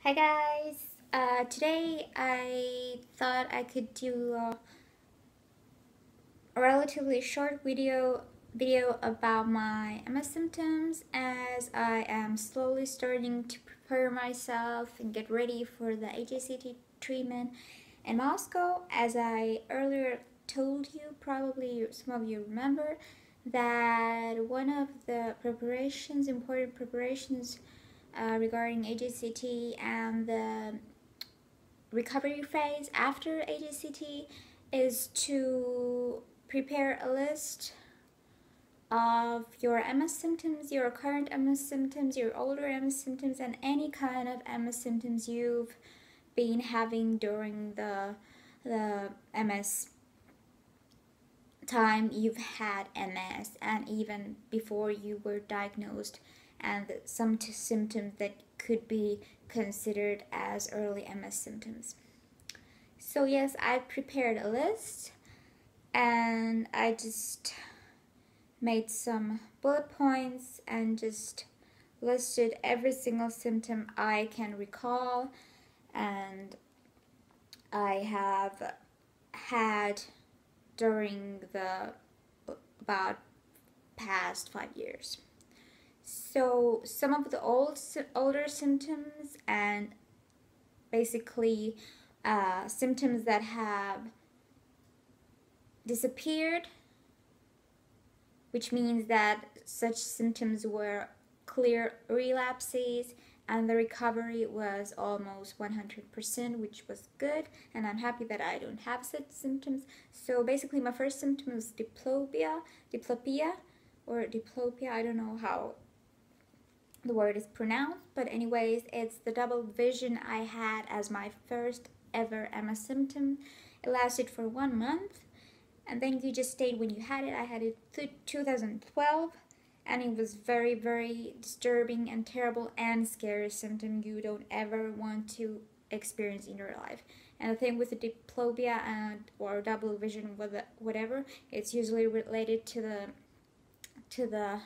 Hi guys, today I thought I could do a relatively short video about my MS symptoms, as I am slowly starting to prepare myself and get ready for the HSCT treatment in Moscow. As I earlier told you, probably some of you remember that one of the important preparations regarding HSCT and the recovery phase after HSCT is to prepare a list of your MS symptoms, your current MS symptoms, your older MS symptoms, and any kind of MS symptoms you've been having during the MS time you've had MS, and even before you were diagnosed, and some symptoms that could be considered as early MS symptoms. So yes, I prepared a list and I just made some bullet points and just listed every single symptom I can recall and I have had during the about past 5 years. So some of the older symptoms and basically symptoms that have disappeared, which means that such symptoms were clear relapses and the recovery was almost 100%, which was good, and I'm happy that I don't have such symptoms. So basically my first symptom was diplopia, I don't know how the word is pronounced, but anyways, it's the double vision I had as my first ever MS symptom. It lasted for 1 month, and then you just stayed when you had it. I had it 2012, and it was very, very disturbing and terrible and scary symptom you don't ever want to experience in your life. And the thing with the diplopia or double vision, whatever, it's usually related to the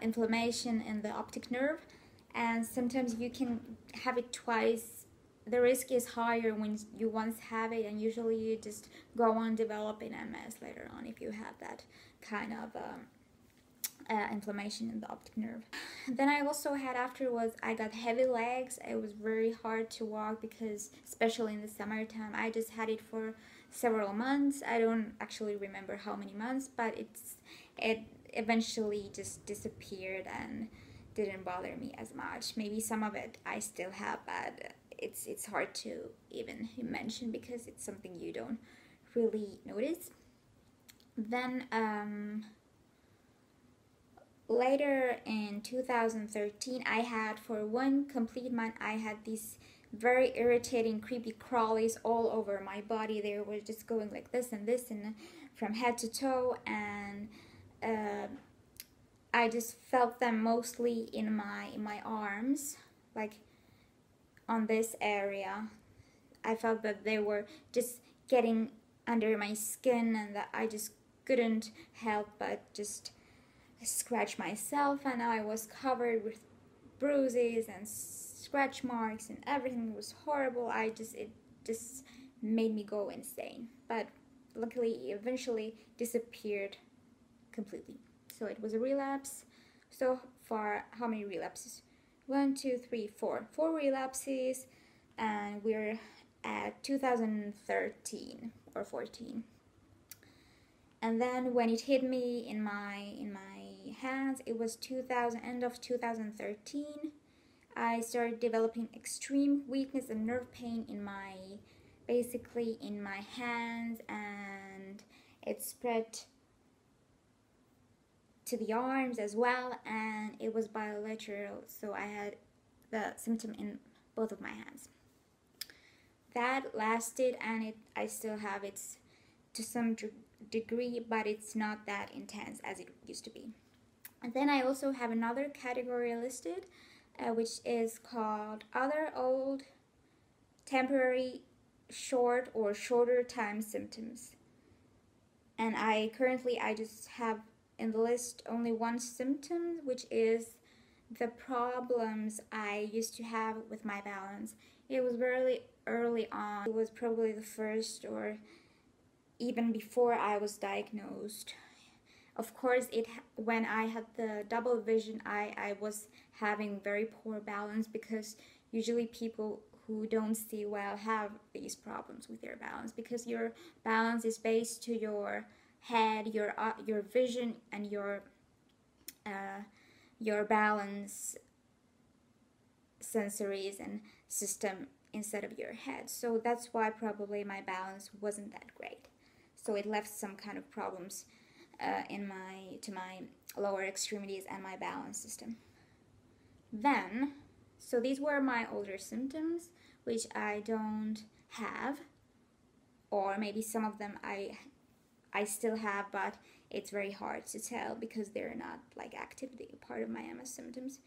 inflammation in the optic nerve, and sometimes you can have it twice. The risk is higher when you once have it, and usually you just go on developing MS later on if you have that kind of inflammation in the optic nerve. Then I also had afterwards, I got heavy legs. It was very hard to walk because, especially in the summertime, I just had it for several months. I don't actually remember how many months, but it eventually just disappeared and didn't bother me as much. Maybe some of it I still have, but it's hard to even mention because it's something you don't really notice. Then later in 2013, I had for 1 complete month, I had these very irritating, creepy crawlies all over my body. They were just going like this and from head to toe, and I just felt them mostly in my arms, like on this area. I felt that they were just getting under my skin and that I just couldn't help but just scratch myself, and I was covered with bruises and scratch marks and everything was horrible. It just made me go insane, but luckily it eventually disappeared completely. So it was a relapse. So far, how many relapses? 1, 2, 3, 4. 4 relapses, and we're at 2013 or 14. And then when it hit me in my hands, it was end of 2013. I started developing extreme weakness and nerve pain basically in my hands, and it spread to the arms as well, and it was bilateral, so I had the symptom in both of my hands. That lasted, and I still have it to some degree, but it's not that intense as it used to be. And then I also have another category listed, which is called other old temporary short or shorter time symptoms. And I just have in the list only 1 symptom, which is the problems I used to have with my balance, it was very early on. It was probably the first or even before I was diagnosed. Of course, when I had the double vision, I was having very poor balance, because usually people who don't see well have these problems with their balance, because your balance is based to your head, your vision, and your balance sensories and system instead of your head. So that's why probably my balance wasn't that great. So it left some kind of problems to my lower extremities and my balance system. Then, so these were my older symptoms, which I don't have, or maybe some of them I still have, but it's very hard to tell because they're not like actively part of my MS symptoms.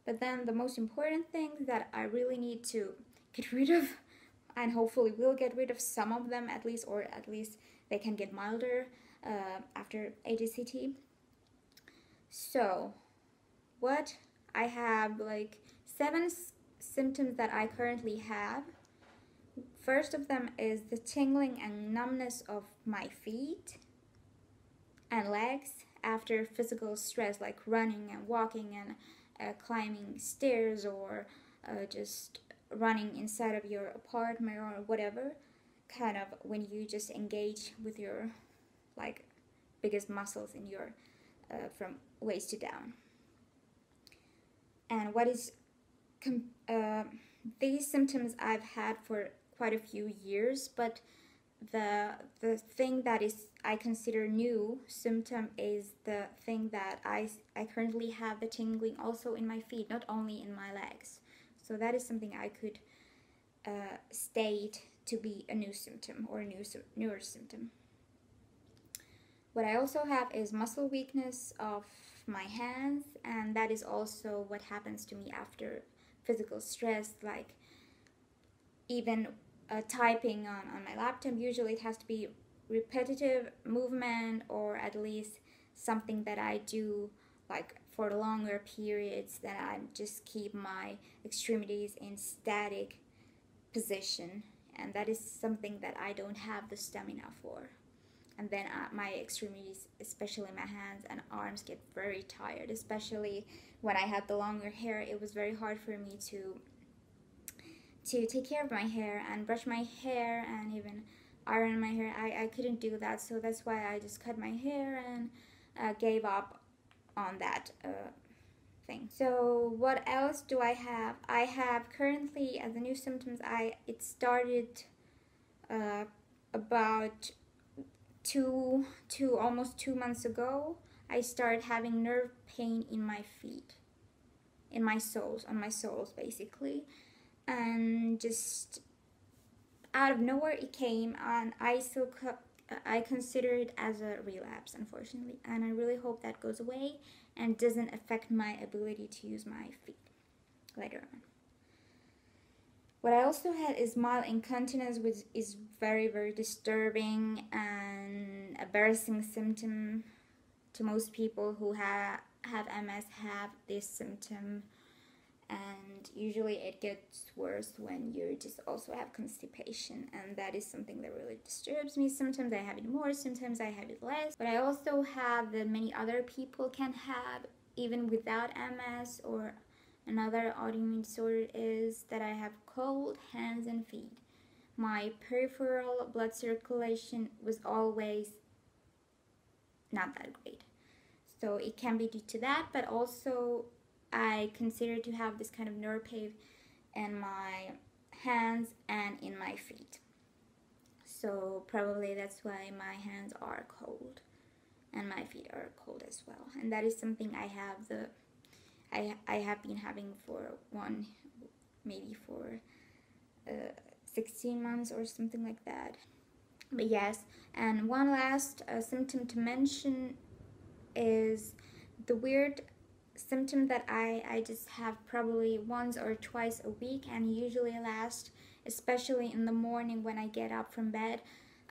But then the most important thing that I really need to get rid of, and hopefully will get rid of some of them at least, or at least they can get milder after HSCT. So what I have, like 7 symptoms that I currently have. First of them is the tingling and numbness of my feet and legs after physical stress, like running and walking and climbing stairs, or just running inside of your apartment or whatever, kind of when you just engage with your like biggest muscles in your from waist to down. And what is these symptoms I've had for quite a few years, but the thing that is I consider new symptom is the thing that I currently have the tingling also in my feet, not only in my legs. So that is something I could state to be a new symptom or a newer symptom. What I also have is muscle weakness of my hands, and that is also what happens to me after physical stress, like even typing on my laptop. Usually it has to be repetitive movement, or at least something that I do like for longer periods, that I just keep my extremities in static position, and that is something that I don't have the stamina for. And then my extremities, especially my hands and arms, get very tired, especially when I had the longer hair. It was very hard for me to take care of my hair and brush my hair and even iron my hair. I couldn't do that, so that's why I just cut my hair and gave up on that thing. So what else do I have? I have currently, as the new symptoms, it started about almost 2 months ago. I started having nerve pain in my feet, in my soles, on my soles basically, and just out of nowhere it came, and I consider it as a relapse, unfortunately, and I really hope that goes away and doesn't affect my ability to use my feet later on. What I also had is mild incontinence, which is very, very disturbing and embarrassing symptom. To most people who have MS have this symptom, and usually it gets worse when you just also have constipation, and that is something that really disturbs me. Sometimes I have it more, sometimes I have it less, but I also have that many other people can have even without MS or another autoimmune disorder, is that I have cold hands and feet. My peripheral blood circulation was always not that great, so it can be due to that, but also I consider to have this kind of nerve pain in my hands and in my feet. So probably that's why my hands are cold and my feet are cold as well. And that is something I have been having for maybe for 16 months or something like that. But yes, and one last symptom to mention is the weird symptom that I just have probably once or twice a week, and usually lasts, especially in the morning when I get up from bed.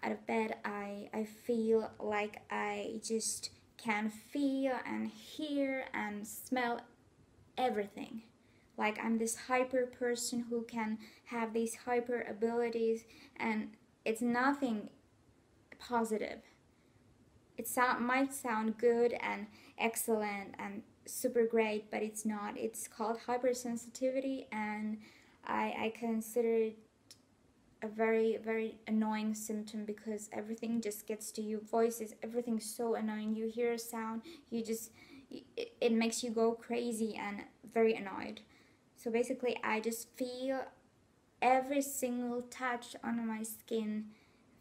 Out of bed, I feel like I just can feel and hear and smell everything. Like I'm this hyper person who can have these hyper abilities, and it's nothing positive. It might sound good and excellent and super great, but it's not. It's called hypersensitivity, and I consider it a very, very annoying symptom, because everything just gets to you. Voices, everything's so annoying. You hear a sound, it makes you go crazy and very annoyed. So basically, I just feel every single touch on my skin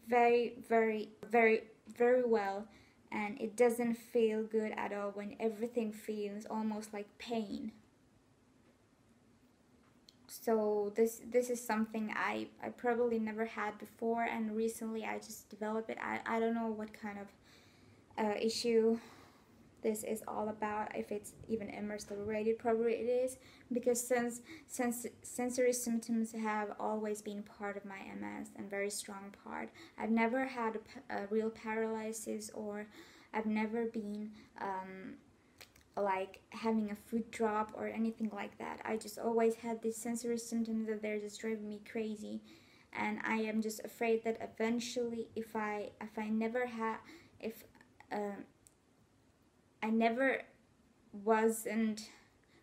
very, very, very, very well, and it doesn't feel good at all when everything feels almost like pain. So this is something I probably never had before, and recently I just developed it. I don't know what kind of issue this is all about, if it's even MS related. Probably it is, because since sensory symptoms have always been part of my MS, and very strong part. I've never had a real paralysis, or I've never been like having a foot drop or anything like that. I just always had these sensory symptoms that they're just driving me crazy, and I am just afraid that eventually, if I never wasn't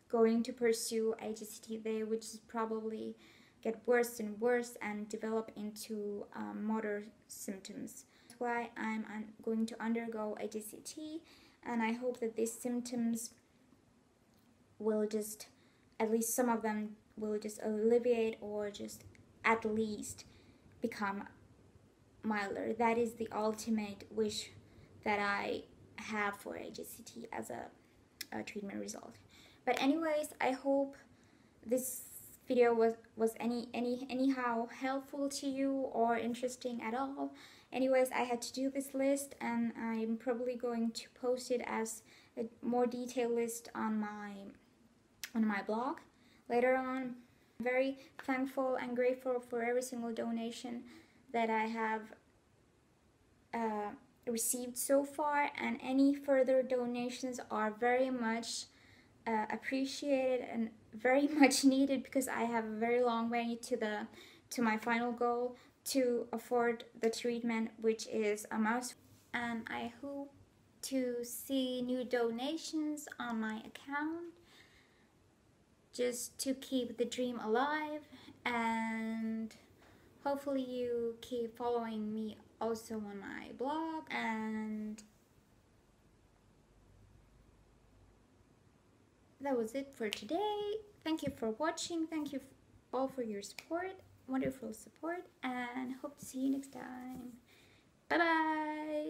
going to pursue HSCT, they would just probably get worse and worse and develop into motor symptoms. That's why I'm going to undergo HSCT, and I hope that these symptoms will just, at least some of them, will just alleviate, or just at least become milder. That is the ultimate wish that I have for HSCT as a treatment result. But anyways, I hope this video was anyhow helpful to you or interesting at all. Anyways, I had to do this list, and I'm probably going to post it as a more detailed list on my blog later on. I'm very thankful and grateful for every single donation that I have received so far, and any further donations are very much appreciated and very much needed, because I have a very long way to my final goal, to afford the treatment, which is a must. And I hope to see new donations on my account, just to keep the dream alive. And hopefully you keep following me also on my blog. And that was it for today. Thank you for watching. Thank you all for your support, wonderful support, and hope to see you next time. Bye bye.